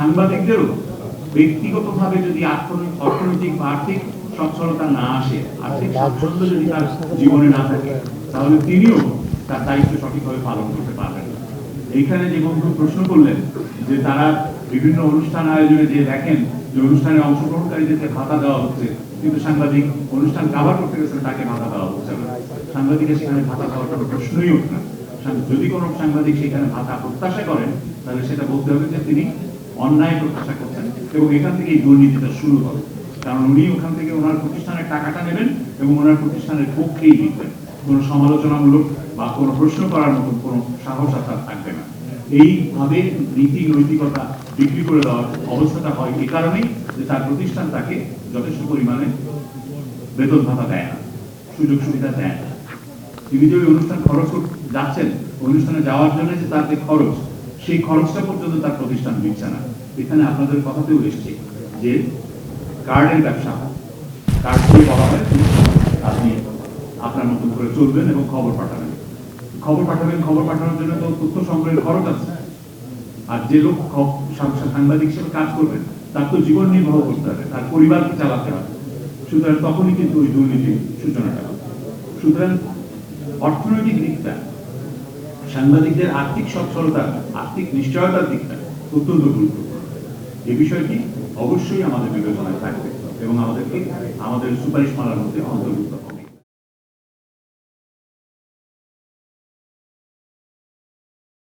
সাংবাদিকদেরও ব্যক্তিগতভাবে যদি অর্থনৈতিক বা আর্থিক সচ্ছলতা না আসে, আর্থিক স্বাচ্ছন্দ্য যদি তার জীবনে না থাকে, তাহলে তিনিও তার দায়িত্ব সঠিকভাবে পালন করতে পারবেন না। এইখানে যে বন্ধু প্রশ্ন করলেন যে তারা বিভিন্ন অনুষ্ঠান আয়োজনে যে দেখেন যে অনুষ্ঠানে অংশগ্রহণকারীদেরকে ভাতা দেওয়া হচ্ছে, কিন্তু সাংবাদিক অনুষ্ঠান কাভার করতে গেছেন তাকে ভাতা দেওয়া হচ্ছে না। সাংবাদিকের সেখানে ভাতা দেওয়ার কোনো প্রশ্নই ওঠে না। যদি কোনো সাংবাদিক সেখানে ভাতা প্রত্যাশা করেন, তাহলে সেটা বলতে হবে যে তিনি অন্যায় প্রত্যাশা করছেন এবং এখান থেকে এই দুর্নীতিটা শুরু হবে। কারণ উনি ওখান থেকে ওনার প্রতিষ্ঠানের টাকাটা নেবেন এবং ওনার প্রতিষ্ঠানের পক্ষেই লিখবেন, কোনো সমালোচনামূলক বা কোনো প্রশ্ন করার মতো কোনো সাহস আর থাকবে না। এইভাবে নীতি নৈতিকতা বিক্রি করে দেওয়ার অবস্থাটা হয় এই কারণেই যে তার প্রতিষ্ঠান তাকে যথেষ্ট পরিমাণে বেতন ভাতা দেয় না, সুযোগ সুবিধা দেয় না। তিনি যে ওই অনুষ্ঠান খরচ যাচ্ছেন, অনুষ্ঠানে যাওয়ার জন্য যে তার যে খরচ, সেই খরচটা পর্যন্ত তার প্রতিষ্ঠান দিচ্ছে না। এখানে আপনাদের কথাতেও এসছে যে কার্ডের ব্যবসা হয়, কার্ড দিয়ে বলা হয় আপনি আপনার মতন করে চলবেন এবং খবর পাঠাবেন। খবর পাঠানোর জন্য তো তথ্য সংগ্রহের খরচ আছে। আর যে লোক সাংবাদিক হিসেবে কাজ করবেন তার তো জীবন নির্বাহ করতে হবে, তার পরিবারকে চালাতে হবে। সুতরাং তখনই কিন্তু ওই দুর্নীতির সূচনাটা হবে। সুতরাং অর্থনৈতিক দিকটা, সাংবাদিকদের আর্থিক সচ্ছলতা, আর্থিক নিশ্চয়তার দিকটা অত্যন্ত গুরুত্বপূর্ণ। এই বিষয়টি অবশ্যই আমাদের বিবেচনায় থাকবে এবং আমাদের সুপারিশ মালার মধ্যে অন্তর্ভুক্ত।